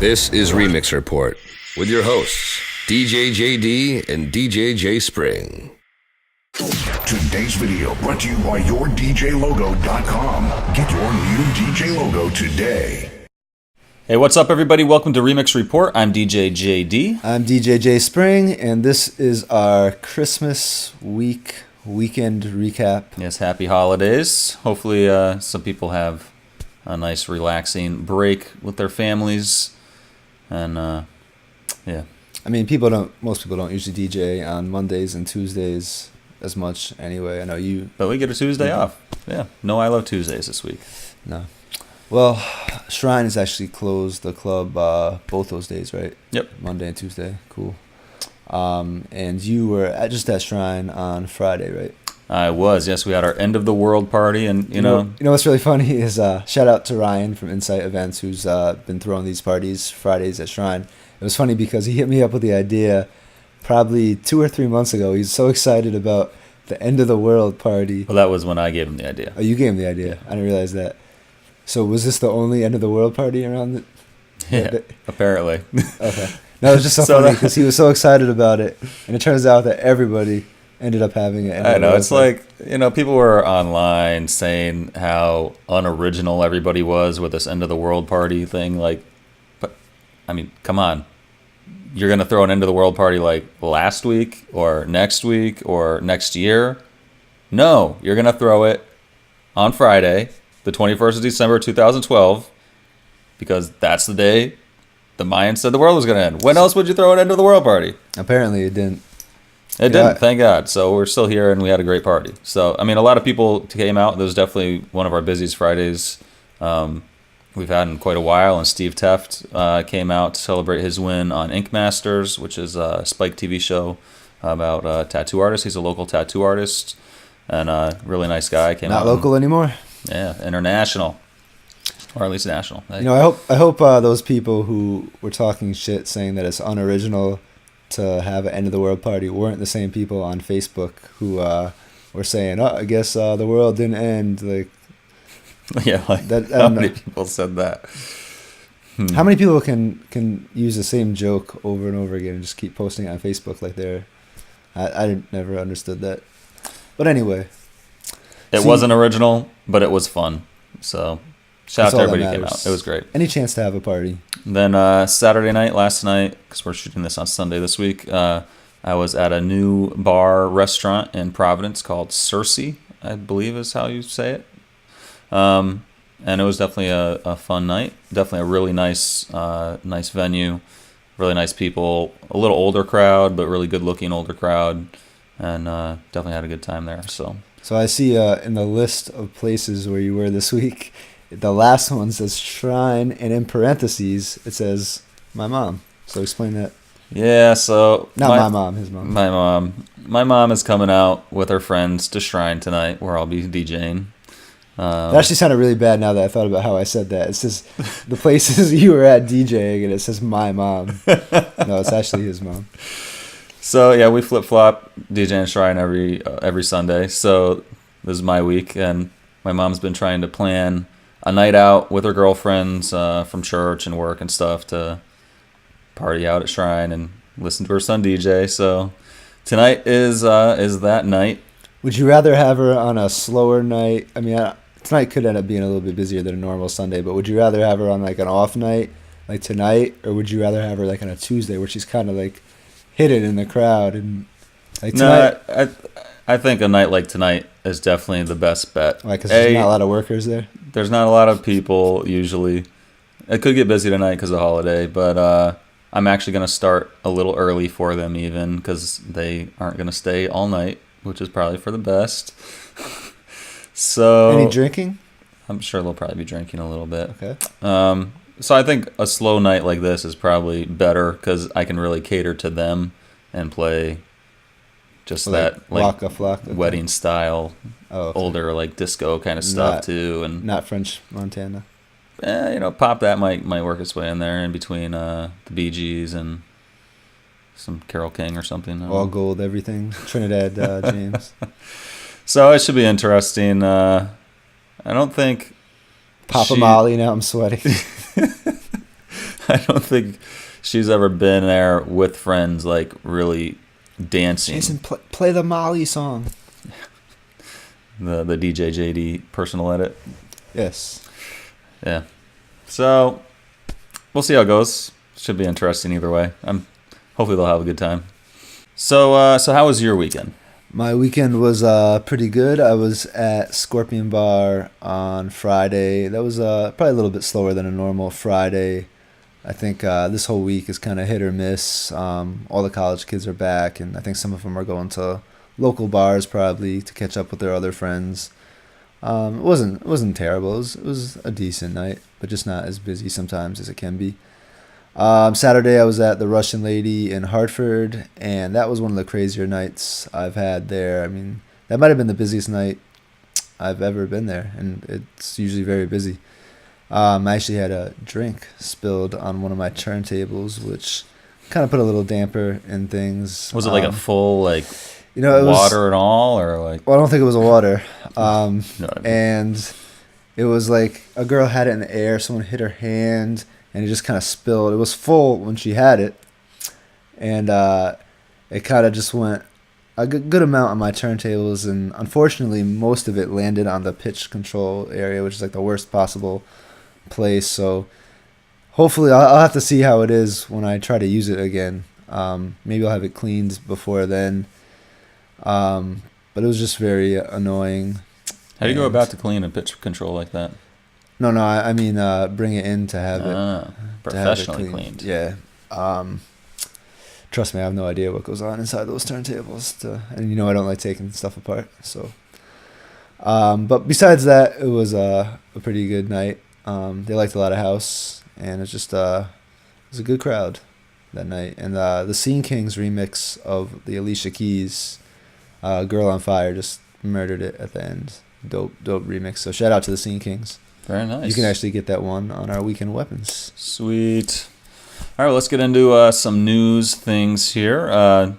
This is Remix Report with your hosts, DJ JD and DJ J Spring. Today's video brought to you by yourdjlogo.com. Get your new DJ logo today. Hey, what's up, everybody? Welcome to Remix Report. I'm DJ JD. I'm DJ J Spring, and this is our Christmas weekend recap. Yes, happy holidays. Hopefully, some people have a nice, relaxing break with their families. And, yeah. I mean, most people don't usually DJ on Mondays and Tuesdays as much anyway. I know you. But we get a Tuesday off. Yeah. No I Love Tuesdays this week. No. Well, Shrine is actually closed, the club, both those days, right? Yep. Monday and Tuesday. Cool. And you were just at Shrine on Friday, right? I was. Yes, we had our end of the world party, and you know what's really funny is shout out to Ryan from Insight Events, who's been throwing these parties Fridays at Shrine. It was funny because he hit me up with the idea probably 2 or 3 months ago. He's so excited about the end of the world party. Well, that was when I gave him the idea. Oh, you gave him the idea. I didn't realize that. So was this the only end of the world party around it? Yeah, apparently. Okay. No, it was just so funny because he was so excited about it, and it turns out that everybody ended up having it. I know. It's like, people were online saying how unoriginal everybody was with this end of the world party thing. Like, but I mean, come on. You're going to throw an end of the world party like last week or next year? No, you're going to throw it on Friday, the 21st of December, 2012, because that's the day the Mayans said the world was going to end. When else would you throw an end of the world party? Apparently it didn't. It didn't, thank God. So we're still here, and we had a great party. So, I mean, a lot of people came out. It was definitely one of our busiest Fridays we've had in quite a while. And Steve Teft came out to celebrate his win on Ink Masters, which is a Spike TV show about tattoo artists. He's a local tattoo artist and a really nice guy. Not local anymore? Yeah, international. Or at least national. I hope those people who were talking shit saying that it's unoriginal to have an end of the world party weren't the same people on Facebook who were saying, "Oh, I guess the world didn't end." Like, yeah, like that. How many people said that? How many people can use the same joke over and over again and just keep posting it on Facebook like they're? I never understood that. But anyway, it wasn't original, but it was fun. So shout out to everybody who came out. It was great. Any chance to have a party? Then Saturday night, last night, because we're shooting this on Sunday this week, I was at a new bar restaurant in Providence called Cersei, I believe is how you say it. And it was definitely a fun night. Definitely a really nice venue, really nice people, a little older crowd, but really good-looking older crowd, and definitely had a good time there. So I see in the list of places where you were this week, the last one says Shrine, and in parentheses, it says my mom. So explain that. Yeah, so... my mom, his mom. My mom. My mom is coming out with her friends to Shrine tonight, where I'll be DJing. That actually sounded really bad now that I thought about how I said that. It says the places you were at DJing, and it says my mom. No, it's actually his mom. So, yeah, we flip-flop DJing Shrine every Sunday. So this is my week, and my mom's been trying to plan a night out with her girlfriends from church and work and stuff to party out at Shrine and listen to her son DJ. So tonight is that night. Would you rather have her on a slower night? I mean, tonight could end up being a little bit busier than a normal Sunday, but would you rather have her on like an off night like tonight, or would you rather have her like on a Tuesday where she's kind of like hidden in the crowd and like tonight? No, I think a night like tonight is definitely the best bet. Like, because there's not a lot of workers there? There's not a lot of people usually. It could get busy tonight because of the holiday, but I'm actually going to start a little early for them even because they aren't going to stay all night, which is probably for the best. So any drinking? I'm sure they'll probably be drinking a little bit. Okay. So I think a slow night like this is probably better because I can really cater to them and play just like that like Waka Flocka wedding style, older like disco kind of stuff too, and not French Montana. Pop that might work its way in there in between the Bee Gees and some Carole King or something. All gold, everything. Trinidad James. So it should be interesting. I don't think Papa Molly, now I'm sweating. I don't think she's ever been there with friends, like really dancing. Jason, play the Molly song. The DJ JD personal edit. Yes. Yeah. So we'll see how it goes. Should be interesting either way. Hopefully they'll have a good time. So how was your weekend? My weekend was pretty good. I was at Scorpion Bar on Friday. That was probably a little bit slower than a normal Friday. I think this whole week is kind of hit or miss. All the college kids are back, and I think some of them are going to local bars probably to catch up with their other friends. It wasn't terrible. It was a decent night, but just not as busy sometimes as it can be. Saturday I was at the Russian Lady in Hartford, and that was one of the crazier nights I've had there. I mean, that might have been the busiest night I've ever been there, and it's usually very busy. I actually had a drink spilled on one of my turntables, which kind of put a little damper in things. Was it like a full it water was, and all, or like? Well, I don't think it was a water. No, And it was like a girl had it in the air. Someone hit her hand, and it just kind of spilled. It was full when she had it, and it kind of just went a good amount on my turntables, and unfortunately, most of it landed on the pitch control area, which is like the worst possible place. So hopefully, I'll have to see how it is when I try to use it again. Maybe I'll have it cleaned before then. But it was just very annoying. How do you go about to clean a pitch control like that? No, I mean bring it in to have it professionally cleaned. Yeah. Trust me, I have no idea what goes on inside those turntables. And I don't like taking stuff apart. So, but besides that, it was a pretty good night. They liked a lot of house, and it was a good crowd that night. And the Scene Kings remix of the Alicia Keys "Girl on Fire" just murdered it at the end. Dope remix. So shout out to the Scene Kings. Very nice. You can actually get that one on our Weekend Weapons. Sweet. All right, let's get into some news things here.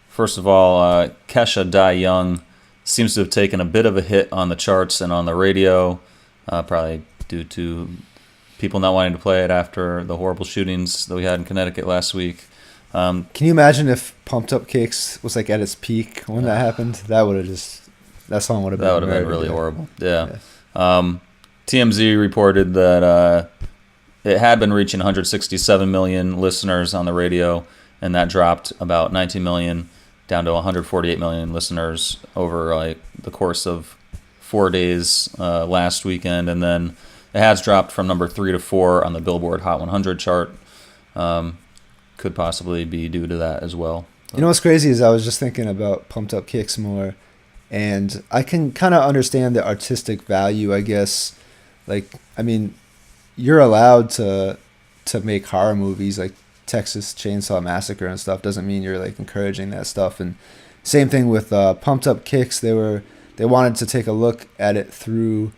First of all, Kesha Die Young seems to have taken a bit of a hit on the charts and on the radio, probably due to people not wanting to play it after the horrible shootings that we had in Connecticut last week. Can you imagine if Pumped Up Kicks was like at its peak when that happened? That song would have been really horrible. Yeah. TMZ reported that it had been reaching 167 million listeners on the radio, and that dropped about 19 million down to 148 million listeners over like the course of 4 days last weekend, and then it has dropped from number 3 to 4 on the Billboard Hot 100 chart. Could possibly be due to that as well. You know what's crazy is I was just thinking about Pumped Up Kicks more, and I can kind of understand the artistic value, I guess. Like, I mean, you're allowed to make horror movies like Texas Chainsaw Massacre and stuff. Doesn't mean you're like encouraging that stuff. And same thing with Pumped Up Kicks. They wanted to take a look at it through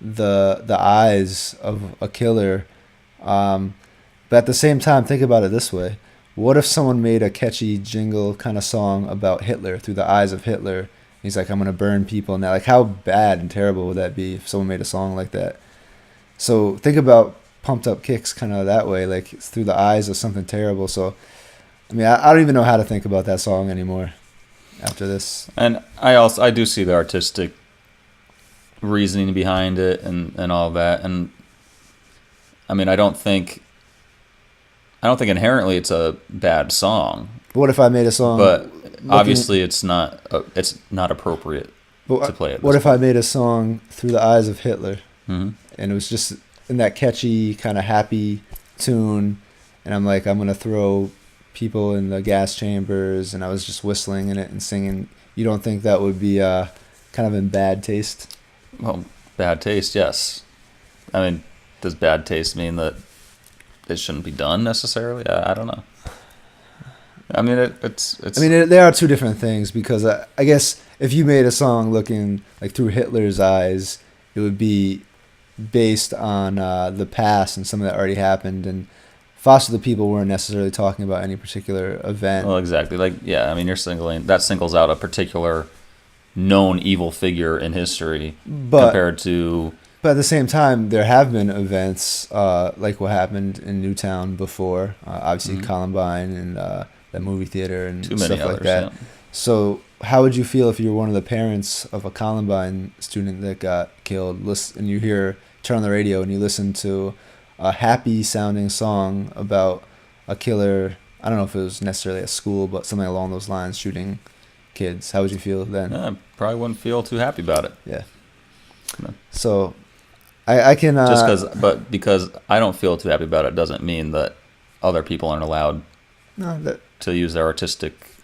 the eyes of a killer. But at the same time, think about it this way. What if someone made a catchy jingle kind of song about Hitler through the eyes of Hitler? He's like, I'm going to burn people now. Like, how bad and terrible would that be if someone made a song like that? So think about Pumped Up Kicks kind of that way, like it's through the eyes of something terrible. So, I mean, I don't even know how to think about that song anymore after this. And I do see the artistic reasoning behind it and all of that. And, I mean, I don't think inherently it's a bad song. But what if I made a song? But obviously, it's not appropriate to play it. What if I made a song through the eyes of Hitler, mm-hmm. and it was just in that catchy kind of happy tune, and I'm like, I'm gonna throw people in the gas chambers, and I was just whistling in it and singing. You don't think that would be kind of in bad taste? Well, bad taste, yes. I mean, does bad taste mean that it shouldn't be done necessarily? I don't know. I mean, it's. I mean, they are two different things, because I guess if you made a song looking like through Hitler's eyes, it would be based on the past and something that already happened, and Foster the People weren't necessarily talking about any particular event. Well, exactly. Like, yeah, I mean, that singles out a particular known evil figure in history compared to But at the same time, there have been events like what happened in Newtown before. Obviously, Columbine and that movie theater and Too many stuff others, like that. yeah. So, how would you feel if you were one of the parents of a Columbine student that got killed, and you turn on the radio and you listen to a happy-sounding song about a killer? I don't know if it was necessarily at school, but something along those lines, shooting kids. How would you feel then? I probably wouldn't feel too happy about it. Yeah. No. So, I can because I don't feel too happy about it doesn't mean that other people aren't allowed to use their artistic.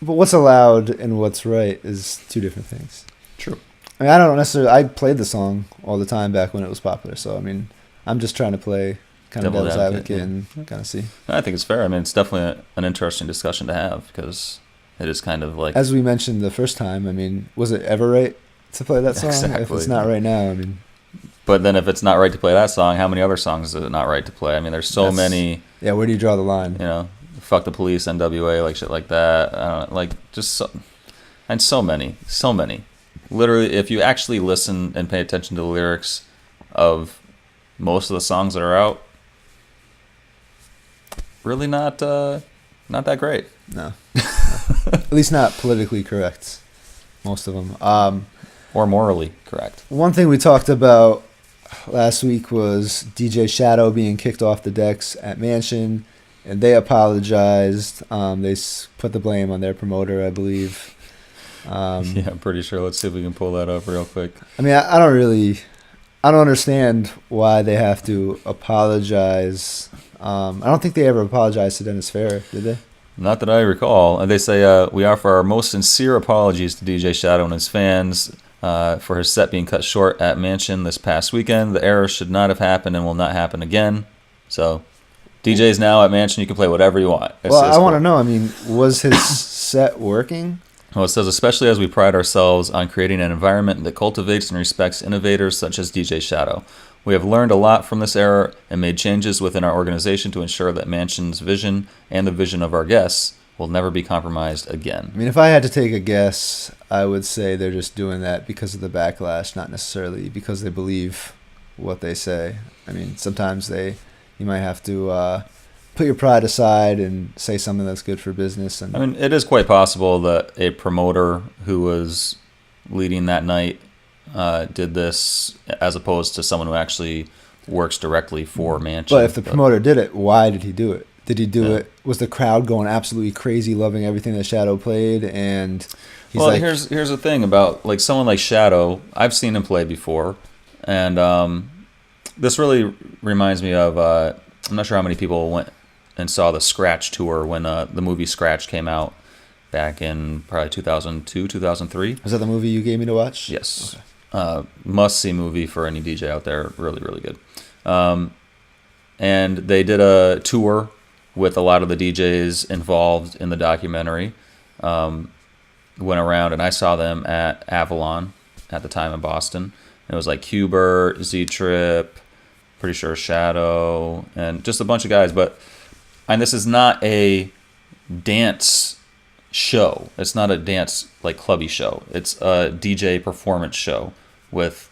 But what's allowed and what's right is two different things. True. I mean, I don't necessarily. I played the song all the time back when it was popular. So I mean, I'm just trying to play kind of devil's advocate and kind of see. I think it's fair. I mean, it's definitely an interesting discussion to have because it is kind of like, as we mentioned the first time. I mean, was it ever right to play that song? Exactly. If it's not right now, I mean. But then if it's not right to play that song, how many other songs is it not right to play? I mean, there's so many. Yeah, where do you draw the line? You know, Fuck the Police, NWA, like shit like that. I don't know, like just so many. Literally, if you actually listen and pay attention to the lyrics of most of the songs that are out, really not that great. No. At least not politically correct. Most of them. Or morally correct. One thing we talked about last week was DJ Shadow being kicked off the decks at Mansion, and they apologized. They put the blame on their promoter, I believe. Yeah, I'm pretty sure. Let's see if we can pull that up real quick. I mean, I don't understand why they have to apologize. I don't think they ever apologized to Dennis Farrer, did they? Not that I recall. And they say, we offer our most sincere apologies to DJ Shadow and his fans for his set being cut short at Mansion this past weekend. The error should not have happened and will not happen again. So, DJ's now at Mansion. You can play whatever you want. Well, I want to know. I mean, was his set working? Well, it says, especially as we pride ourselves on creating an environment that cultivates and respects innovators such as DJ Shadow. We have learned a lot from this error and made changes within our organization to ensure that Mansion's vision and the vision of our guests will never be compromised again. I mean, if I had to take a guess, I would say they're just doing that because of the backlash, not necessarily because they believe what they say. I mean, sometimes you might have to put your pride aside and say something that's good for business. And I mean, it is quite possible that a promoter who was leading that night did this as opposed to someone who actually works directly for Mansion. But if the promoter did it, why did he do it? Did he do it? Was the crowd going absolutely crazy, loving everything that Shadow played? And he's here's the thing about like someone like Shadow. I've seen him play before, and this really reminds me of. I'm not sure how many people went and saw the Scratch tour when the movie Scratch came out back in probably 2002, 2003. Was that the movie you gave me to watch? Yes. Okay. Must-see movie for any DJ out there. Really, really good. And they did a tour with a lot of the DJs involved in the documentary. Went around, and I saw them at Avalon at the time in Boston. And it was like Hubert, Z-Trip, pretty sure Shadow, and just a bunch of guys. And this is not a dance show. It's not a dance like clubby show. It's a DJ performance show with,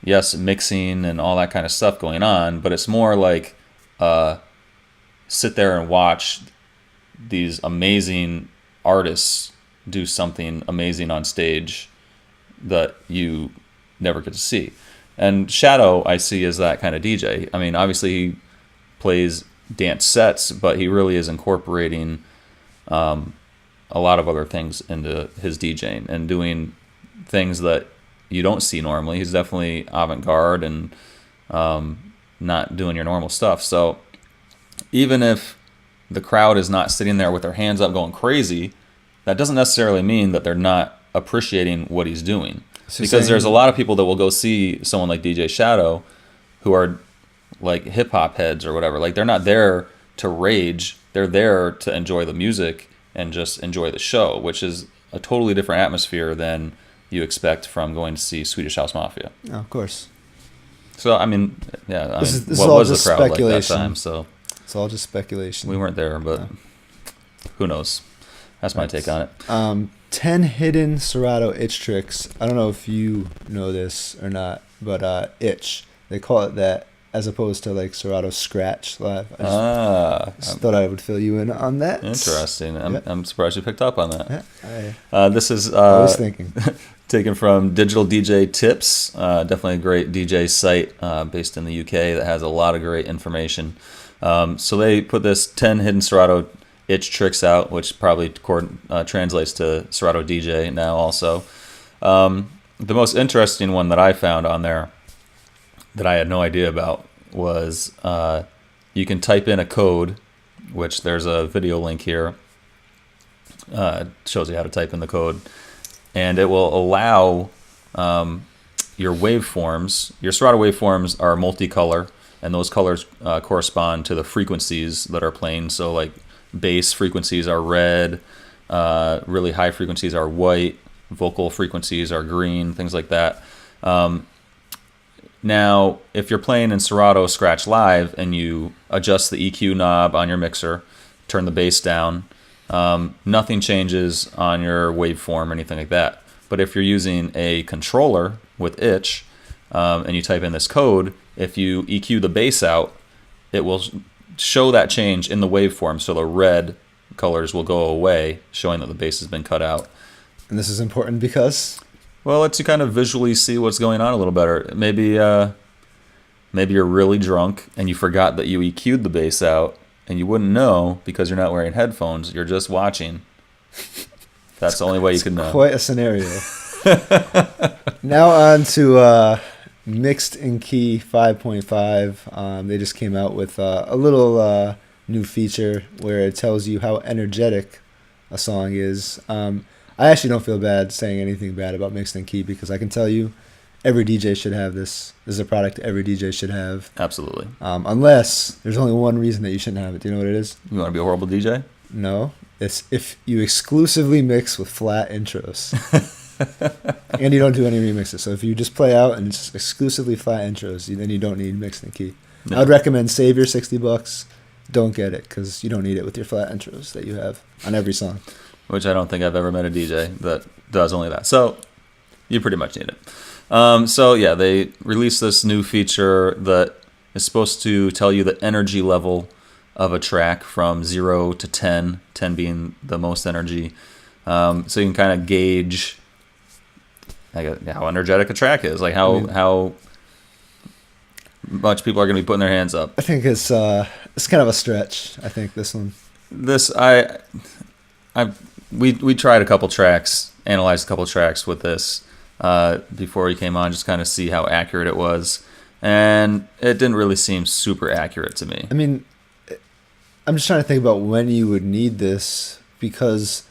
yes, mixing and all that kind of stuff going on, but it's more like sit there and watch these amazing artists do something amazing on stage that you never get to see. And Shadow, I see, as that kind of DJ. I mean, obviously he plays dance sets, but he really is incorporating a lot of other things into his DJing and doing things that you don't see normally. He's definitely avant-garde and not doing your normal stuff. So even if the crowd is not sitting there with their hands up going crazy, that doesn't necessarily mean that they're not appreciating what he's doing. So because there's a lot of people that will go see someone like DJ Shadow who are like hip-hop heads or whatever. Like, they're not there to rage. They're there to enjoy the music and just enjoy the show, which is a totally different atmosphere than you expect from going to see Swedish House Mafia. Oh, of course. So, I mean, yeah. This what was the crowd like that time? So it's all just speculation. We weren't there, but who knows? That's my take on it. 10 hidden Serato itch tricks. I don't know if you know this or not. but Itch. They call it that as opposed to like Serato Scratch Live. I just thought I would fill you in on that. Interesting. Yeah. I'm surprised you picked up on that. Yeah, This is I was thinking. taken from Digital DJ Tips. Definitely a great DJ site based in the UK that has a lot of great information. So they put this 10 hidden Serato itch tricks out, which probably translates to Serato DJ now also. The most interesting one that I found on there that I had no idea about was you can type in a code, which there's a video link here. Shows you how to type in the code. And it will allow your waveforms. Your Serato waveforms are multicolor, and those colors correspond to the frequencies that are playing. So like bass frequencies are red, really high frequencies are white, vocal frequencies are green, things like that. Now, if you're playing in Serato Scratch Live and you adjust the EQ knob on your mixer, turn the bass down, nothing changes on your waveform or anything like that. But if you're using a controller with Itch and you type in this code, if you EQ the bass out, it will show that change in the waveform. So the red colors will go away, showing that the bass has been cut out. And this is important because? Well, it lets you kind of visually see what's going on a little better. Maybe you're really drunk and you forgot that you EQ'd the bass out, and you wouldn't know because you're not wearing headphones. You're just watching. That's the only way you can know. Quite a scenario. Now on to Mixed in Key 5.5. They just came out with a little new feature where it tells you how energetic a song is. I actually don't feel bad saying anything bad about Mixed in Key because I can tell you every DJ should have this. This is a product every DJ should have. Absolutely. Unless there's only one reason that you shouldn't have it. Do you know what it is? You want to be a horrible DJ? No. It's if you exclusively mix with flat intros. And you don't do any remixes. So if you just play out and it's exclusively flat intros, then you don't need Mixed in Key. No. I would recommend save your $60. Don't get it because you don't need it with your flat intros that you have on every song. Which I don't think I've ever met a DJ that does only that. So you pretty much need it. So yeah, they released this new feature that is supposed to tell you the energy level of a track from 0 to 10, 10 being the most energy. So you can kind of gauge how energetic a track is, like how much people are going to be putting their hands up. I think it's kind of a stretch. I think this one. We tried a couple tracks, analyzed a couple tracks with this before he came on, just kind of see how accurate it was, and it didn't really seem super accurate to me. I mean, I'm just trying to think about when you would need this, because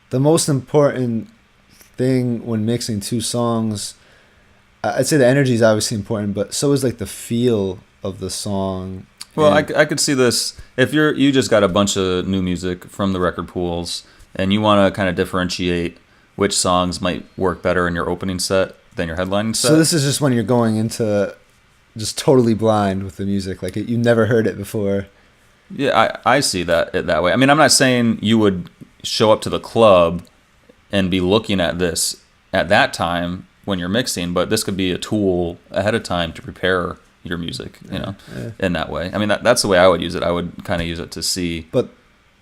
the most important thing when mixing two songs, I'd say the energy is obviously important, but so is like the feel of the song. Well, I could see this if you just got a bunch of new music from the record pools and you want to kind of differentiate which songs might work better in your opening set than your headlining set. So this is just when you're going into just totally blind with the music, like you never heard it before. Yeah, I see that way. I mean, I'm not saying you would show up to the club and be looking at this at that time when you're mixing, but this could be a tool ahead of time to prepare your music, in that way. I mean, that's the way I would use it. I would kind of use it to see. But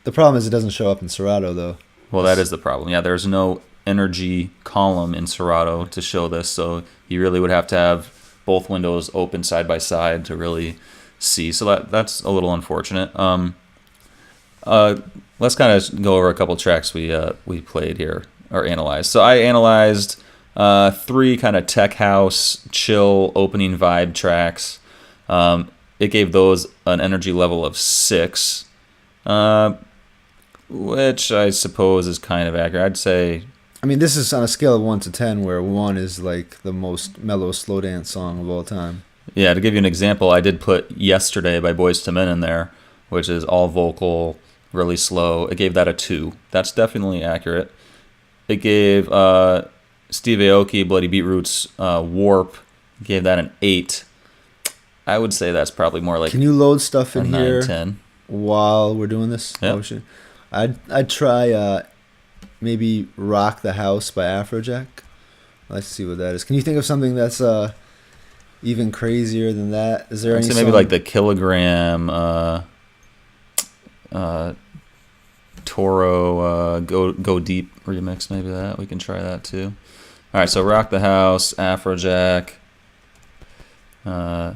the problem is it doesn't show up in Serato, though. Well, that is the problem. Yeah, there's no energy column in Serato to show this, so you really would have to have both windows open side by side to really see. So that's a little unfortunate. Let's kind of go over a couple tracks we played here or analyzed. So I analyzed 3 kind of tech house, chill, opening vibe tracks. It gave those an energy level of 6, which I suppose is kind of accurate. I'd say. I mean, this is on a scale of 1 to 10, where 1 is like the most mellow slow dance song of all time. Yeah, to give you an example, I did put Yesterday by Boyz II Men in there, which is all vocal, really slow. It gave that a 2. That's definitely accurate. It gave Steve Aoki, Bloody Beetroot's Warp, gave that an 8. I would say that's probably more like. Can you load stuff in 9, here 10. While we're doing this? Yep. I'd try maybe Rock the House by Afrojack. Let's see what that is. Can you think of something that's even crazier than that? Is there I'd any say maybe song? like the Kilogram Toro Go Deep remix, maybe that. We can try that too. All right, so Rock the House, Afrojack, the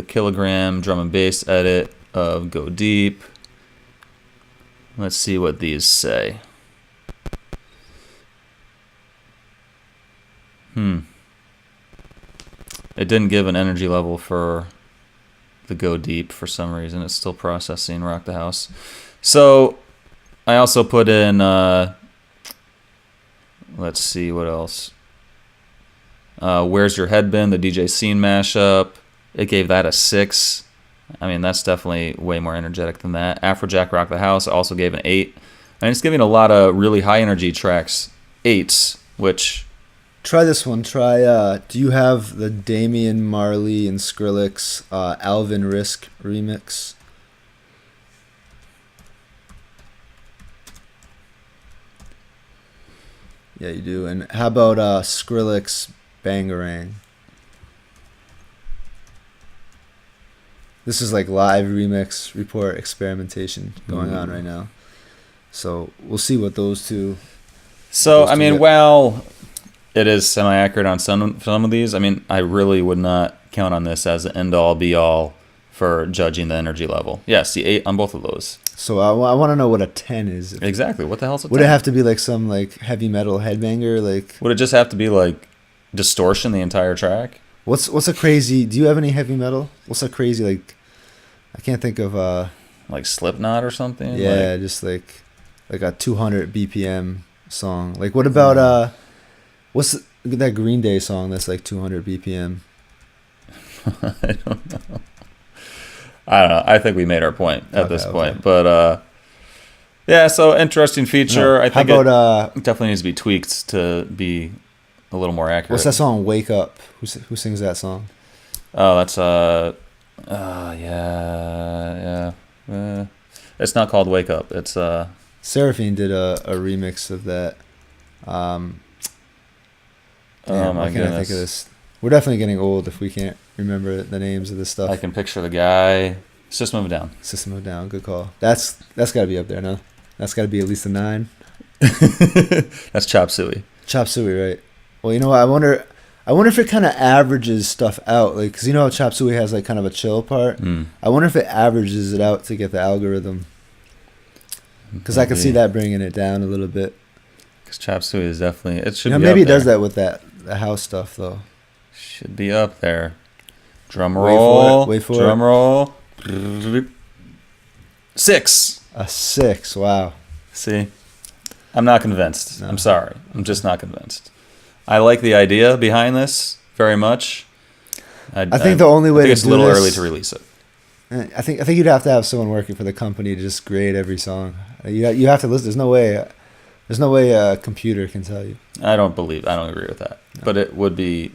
Kilogram drum and bass edit of Go Deep. Let's see what these say. It didn't give an energy level for the Go Deep for some reason. It's still processing Rock the House. So I also put in, let's see what else. Where's Your Head Been, the DJ Scene mashup. It gave that a 6. I mean, that's definitely way more energetic than that. Afrojack Rock the House also gave an 8. And it's giving a lot of really high energy tracks 8s, which... Try this one. Try, do you have the Damian Marley and Skrillex Alvin Risk remix? Yeah, you do. And how about Skrillex Bangarang? This is like live remix report experimentation going on right now. So we'll see what those two... So, I mean, well... It is semi-accurate on some of these. I mean, I really would not count on this as an end-all, be-all for judging the energy level. Yes, the 8 on both of those. So I want to know what a 10 is. Exactly. What the hell's a 10? Would it have to be like some like heavy metal headbanger? Like, would it just have to be like distortion the entire track? What's a crazy? Do you have any heavy metal? What's a crazy like? I can't think of like Slipknot or something. Yeah, like, just like a 200 BPM song. Like what about what's that Green Day song that's like 200 BPM? I don't know. I think we made our point at this point. But yeah, so interesting feature. I think it definitely needs to be tweaked to be a little more accurate. What's that song? Wake Up. Who sings that song? Oh, that's yeah. It's not called Wake Up. It's Seraphine did a remix of that. Oh my why can't I think goodness. of this? We're definitely getting old if we can't remember the names of this stuff. I can picture the guy. System of a Down. System of a Down, good call. That's got to be up there, no? That's got to be at least a 9. That's Chop Suey. Chop Suey, right? Well, you know what? I wonder if it kind of averages stuff out, like, because you know how Chop Suey has like kind of a chill part. I wonder if it averages it out to get the algorithm. Because I could see that bringing it down a little bit. Because Chop Suey is definitely, it should be maybe up it does there. that with the house stuff though. Should be up there. Drum roll. Wait for it. Drum roll. 6. A 6. Wow. See, I'm not convinced. No. I'm sorry. I'm just not convinced. I like the idea behind this very much. I think the only way to it's a do little this, early to release it. I think you'd have to have someone working for the company to just grade every song. You have to listen. There's no way a computer can tell you. I don't agree with that. No. But it would be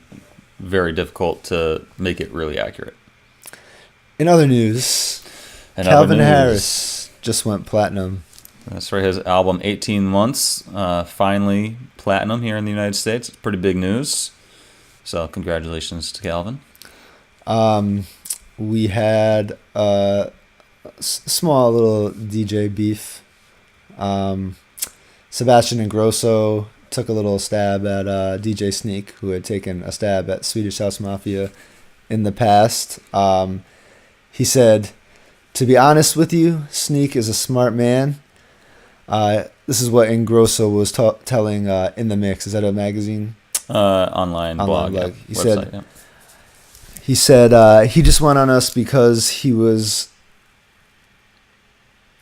very difficult to make it really accurate. In other news, Calvin Harris just went platinum. That's right. His album 18 Months finally platinum here in the United States. It's pretty big news. So congratulations to Calvin. We had a small little DJ beef. Sebastian Ingrosso took a little stab at DJ Sneak, who had taken a stab at Swedish House Mafia in the past. He said, "To be honest with you, Sneak is a smart man." This is what Ingrosso was telling In the Mix. Is that a magazine? Online blog. Yeah. He said, he just went on us because he was...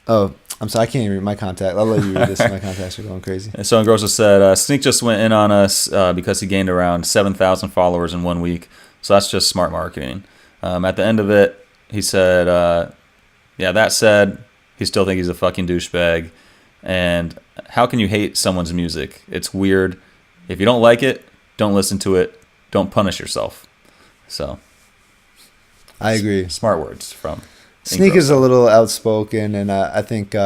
Oh, I'm sorry, I can't even read my contact. I'll let you read this. My contacts are going crazy. So Ingrosso said, Sneak just went in on us because he gained around 7,000 followers in 1 week. So that's just smart marketing. At the end of it, he said, that said, he still thinks he's a fucking douchebag. And how can you hate someone's music? It's weird. If you don't like it, don't listen to it. Don't punish yourself. So I agree. Smart words from Sneak is a little outspoken, and I think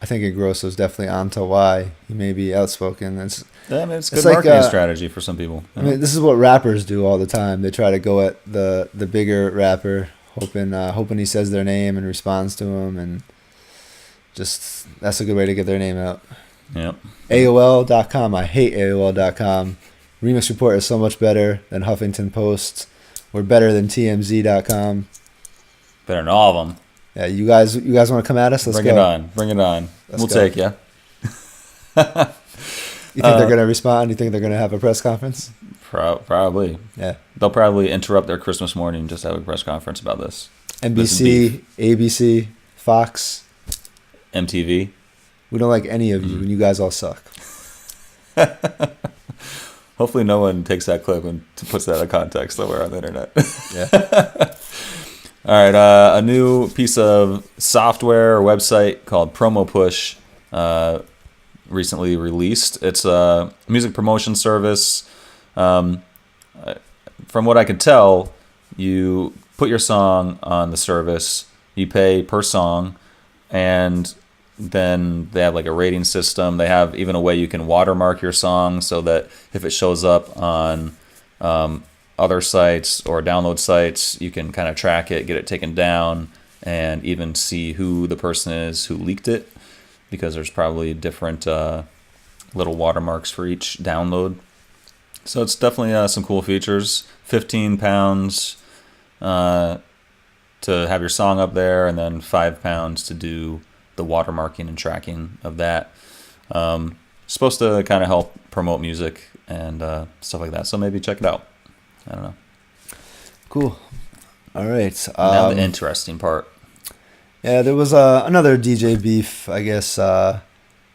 think Ingrosso's definitely onto why he may be outspoken. It's good it's like, marketing strategy for some people. I mean, this is what rappers do all the time. They try to go at the bigger rapper, hoping he says their name and responds to him, and just that's a good way to get their name out. Yep. AOL.com. I hate AOL.com. Remix Report is so much better than Huffington Post. We're better than TMZ.com. Better than all of them. Yeah, you guys want to come at us? Let's Bring go. it on. Bring it on. We'll go. take you. You think they're going to respond? You think they're going to have a press conference? Probably. Yeah. They'll probably interrupt their Christmas morning and just have a press conference about this. NBC, ABC, Fox, MTV. We don't like any of you, and you guys all suck. Hopefully no one takes that clip and puts that out of context somewhere on the internet. Yeah. All right, a new piece of software or website called Promo Push recently released. It's a music promotion service. From what I could tell, you put your song on the service, you pay per song, and then they have like a rating system. They have even a way you can watermark your song so that if it shows up on other sites or download sites, you can kind of track it, get it taken down, and even see who the person is who leaked it, because there's probably different little watermarks for each download. So it's definitely some cool features. £15 to have your song up there, and then £5 to do the watermarking and tracking of that. Supposed to kind of help promote music and stuff like that. So maybe check it out. I don't know. Cool. All right. Now the interesting part. Yeah, there was another DJ beef, I guess,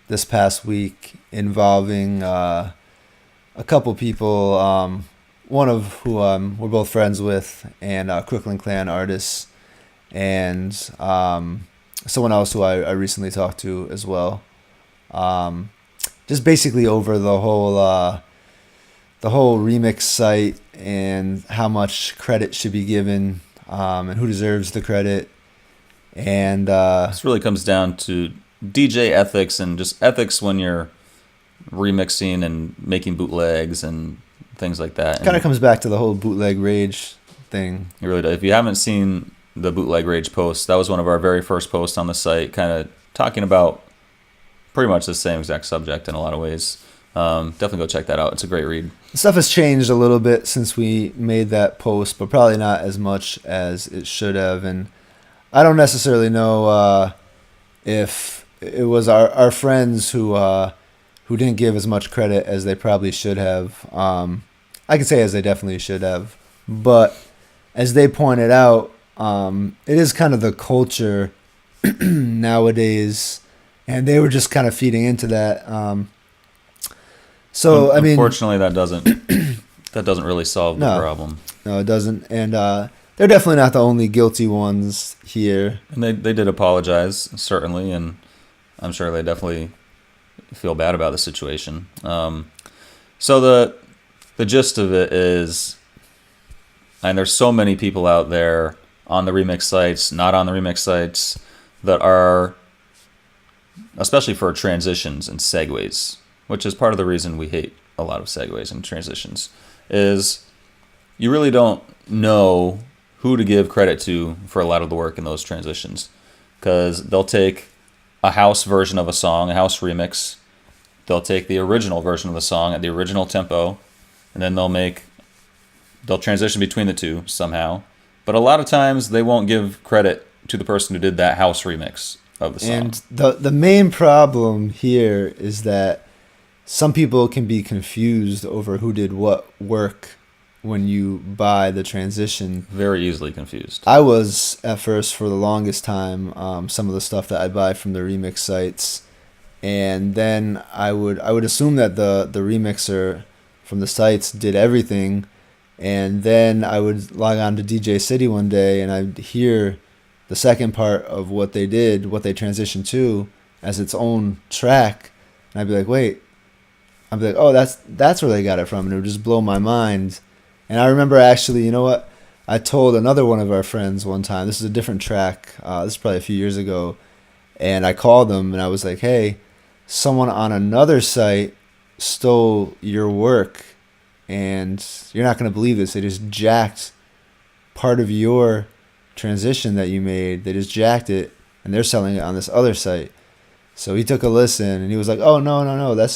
this past week involving a couple people, one of who we're both friends with, and Crooklyn Clan artists, and someone else who I recently talked to as well. Just basically over the whole remix site and how much credit should be given, and who deserves the credit. And this really comes down to DJ ethics and just ethics when you're remixing and making bootlegs and things like that. Kind of comes back to the whole bootleg rage thing. It really does. If you haven't seen the bootleg rage post, that was one of our very first posts on the site, kind of talking about pretty much the same exact subject in a lot of ways. Definitely go check that out. It's a great read. Stuff has changed a little bit since we made that post, but probably not as much as it should have. And I don't necessarily know if it was our friends who didn't give as much credit as they probably should have. I could say as they definitely should have. But as they pointed out, it is kind of the culture nowadays, and they were just kind of feeding into that. So I mean, unfortunately, that doesn't really solve the problem. No, it doesn't, and they're definitely not the only guilty ones here. And they did apologize, certainly, and I'm sure they definitely feel bad about the situation. So the gist of it is, and there's so many people out there on the remix sites, not on the remix sites, that are, especially for transitions and segues, which is part of the reason we hate a lot of segues and transitions, is you really don't know who to give credit to for a lot of the work in those transitions, because they'll take a house version of a song, a house remix, they'll take the original version of the song at the original tempo, and then they'll transition between the two somehow. But a lot of times they won't give credit to the person who did that house remix of the song. And the main problem here is that some people can be confused over who did what work when you buy the transition. Very easily confused. I was at first for the longest time, some of the stuff that I buy from the remix sites, and then I would assume that the remixer from the sites did everything, and then I would log on to DJ City one day and I'd hear the second part of what they did, what they transitioned to, as its own track, and I'd be like, wait. I'd be like, oh, that's where they got it from, and it would just blow my mind. And I remember actually, you know what? I told another one of our friends one time, this is a different track, this is probably a few years ago, And I called them and I was like, hey, someone on another site stole your work, and you're not going to believe this. They just jacked part of your transition that you made. They just jacked it, and they're selling it on this other site. So he took a listen, and he was like, oh, no, they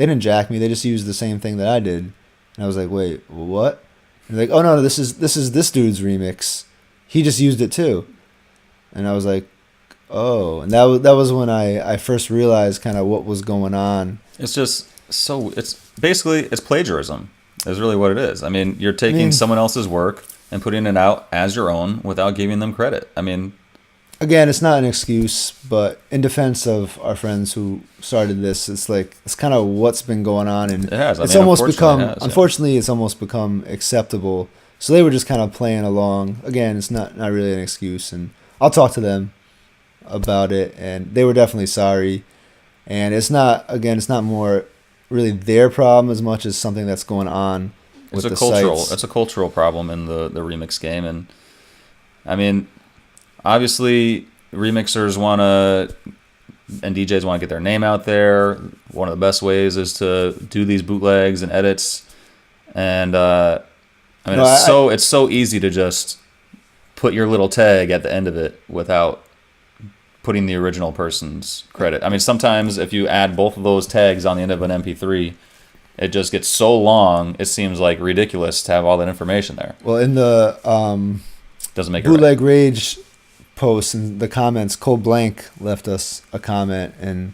didn't jack me. They just used the same thing that I did. And I was like, wait, what? And they're like, oh, no, this is this dude's remix. He just used it too. And I was like, oh. And that was when I first realized kind of what was going on. It's just it's plagiarism is really what it is. I mean, you're taking someone else's work and putting it out as your own without giving them credit. I mean, again, it's not an excuse, but in defense of our friends who started this, it's kind of what's been going on, and it has. It's almost become acceptable. So they were just kind of playing along. Again, it's not really an excuse, and I'll talk to them about it, and they were definitely sorry. And it's not more really their problem as much as something that's going on with the sites. It's a cultural problem in the remix game, and I mean, obviously remixers and DJs want to get their name out there. One of the best ways is to do these bootlegs and edits, and it's so easy to just put your little tag at the end of it without putting the original person's credit. I mean, sometimes if you add both of those tags on the end of an MP3, it just gets so long, it seems like ridiculous to have all that information there. Well, in the doesn't make it Bootleg right. Rage post in the comments, Cold Blank left us a comment, and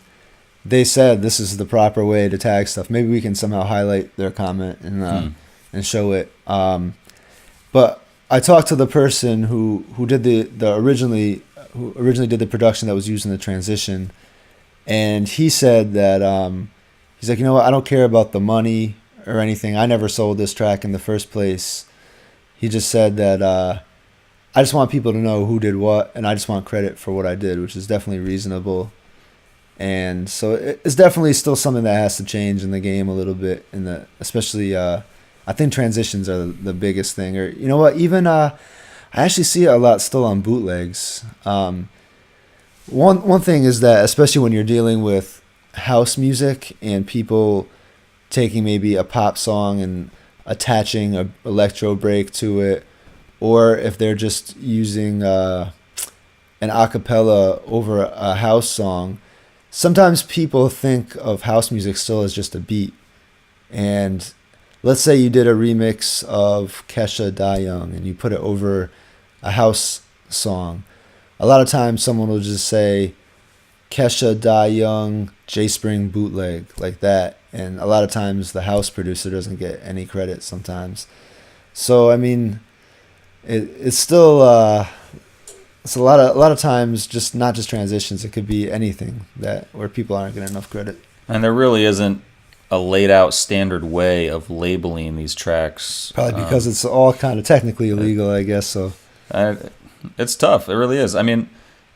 they said this is the proper way to tag stuff. Maybe we can somehow highlight their comment and show it. But I talked to the person who did who originally did the production that was used in the transition, and he said that he's like, you know what, I don't care about the money or anything. I never sold this track in the first place. He just said that I just want people to know who did what, and I just want credit for what I did, which is definitely reasonable. And so it's definitely still something that has to change in the game a little bit, especially I think transitions are the biggest thing. Or you know what, even I actually see it a lot still on bootlegs. One thing is that, especially when you're dealing with house music and people taking maybe a pop song and attaching an electro break to it, or if they're just using an acapella over a house song, sometimes people think of house music still as just a beat. And let's say you did a remix of Kesha Die Young and you put it over a house song. A lot of times someone will just say Kesha Die Young J Spring bootleg, like that, and a lot of times the house producer doesn't get any credit sometimes. So I mean, it's still it's a lot of times just not just transitions. It could be anything where people aren't getting enough credit. And there really isn't a laid out standard way of labeling these tracks. Probably because it's all kind of technically illegal, I guess. So it's tough. It really is. I mean,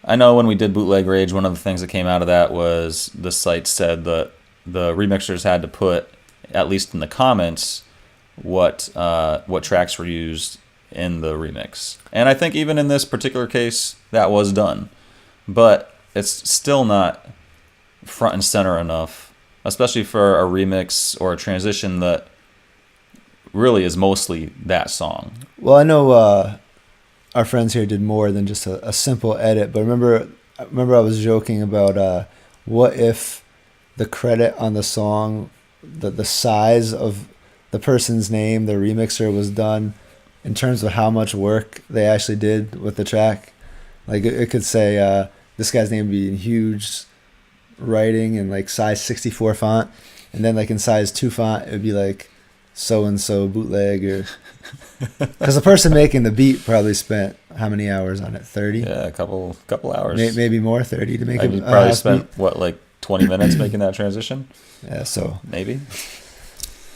I know when we did Bootleg Rage, one of the things that came out of that was the site said that the remixers had to put, at least in the comments, what tracks were used in the remix. And I think even in this particular case, that was done. But it's still not front and center enough, especially for a remix or a transition that really is mostly that song. Well, I know our friends here did more than just a simple edit, but remember I was joking about what if the credit on the song, the size of the person's name, the remixer, was done in terms of how much work they actually did with the track. Like it could say this guy's name would be in huge writing and like size 64 font, and then like in size 2 font it would be like so and so bootleg, or because the person making the beat probably spent how many hours on it? 30? Yeah, a couple hours. Maybe more, 30 to make it. You probably spent beat. What, like 20 minutes making that transition? Yeah, so maybe.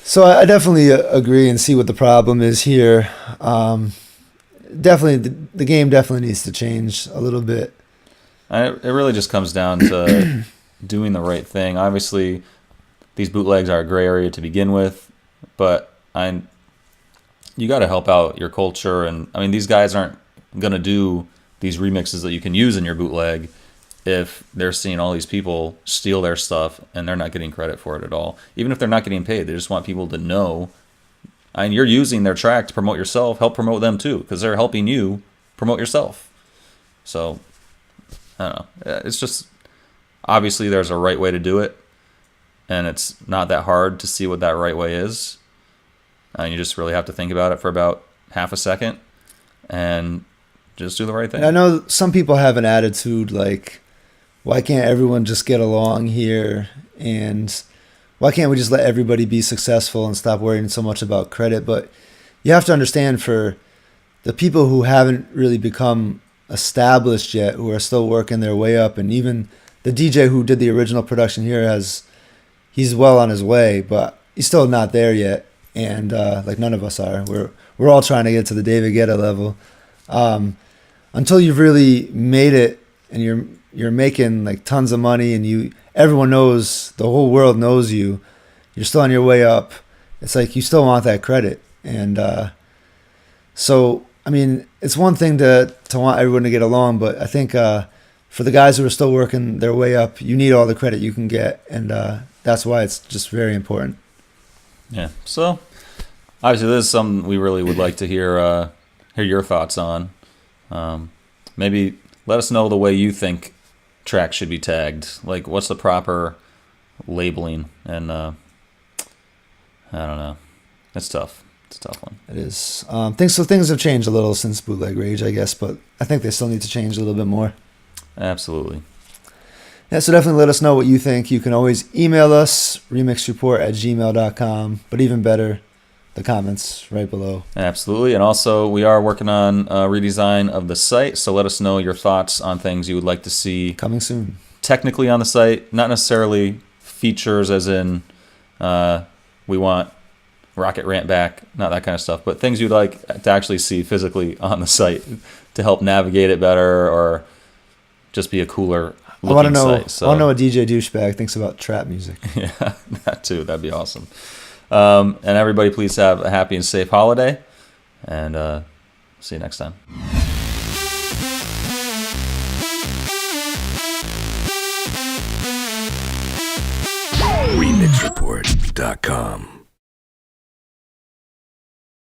So I definitely agree and see what the problem is here. Definitely, the game definitely needs to change a little bit. It really just comes down to doing the right thing. Obviously, these bootlegs are a gray area to begin with, but you got to help out your culture. And I mean, these guys aren't gonna do these remixes that you can use in your bootleg if they're seeing all these people steal their stuff and they're not getting credit for it at all. Even if they're not getting paid, they just want people to know. And you're using their track to promote yourself, help promote them too, because they're helping you promote yourself. So, I don't know. It's just, obviously there's a right way to do it, and it's not that hard to see what that right way is. And you just really have to think about it for about half a second and just do the right thing. And I know some people have an attitude like, why can't everyone just get along here? And why can't we just let everybody be successful and stop worrying so much about credit? But you have to understand, for the people who haven't really become established yet, who are still working their way up, and even the DJ who did the original production here he's well on his way, but he's still not there yet. And like none of us are. We're all trying to get to the David Guetta level. Until you've really made it and you're making like tons of money and everyone knows, the whole world knows you're still on your way up. It's like you still want that credit. And so, I mean, it's one thing to want everyone to get along, but I think for the guys who are still working their way up, you need all the credit you can get. And that's why it's just very important. Yeah. So, obviously, this is something we really would like to hear your thoughts on. Maybe let us know the way you think tracks should be tagged. Like, what's the proper labeling? And I don't know. It's tough. It's a tough one. It is. Things have changed a little since Bootleg Rage, I guess, but I think they still need to change a little bit more. Absolutely. Yeah, so definitely let us know what you think. You can always email us, remixreport@gmail.com, but even better, the comments right below. Absolutely. And also, we are working on a redesign of the site, so let us know your thoughts on things you would like to see Coming soon. technically on the site. Not necessarily features as in we want Rocket Rant back, not that kind of stuff, but things you'd like to actually see physically on the site to help navigate it better or just be a cooler looking site. So, I want to know what DJ Douchebag thinks about trap music. Yeah, that too. That'd be awesome. And everybody, please have a happy and safe holiday. And see you next time. Remixreport.com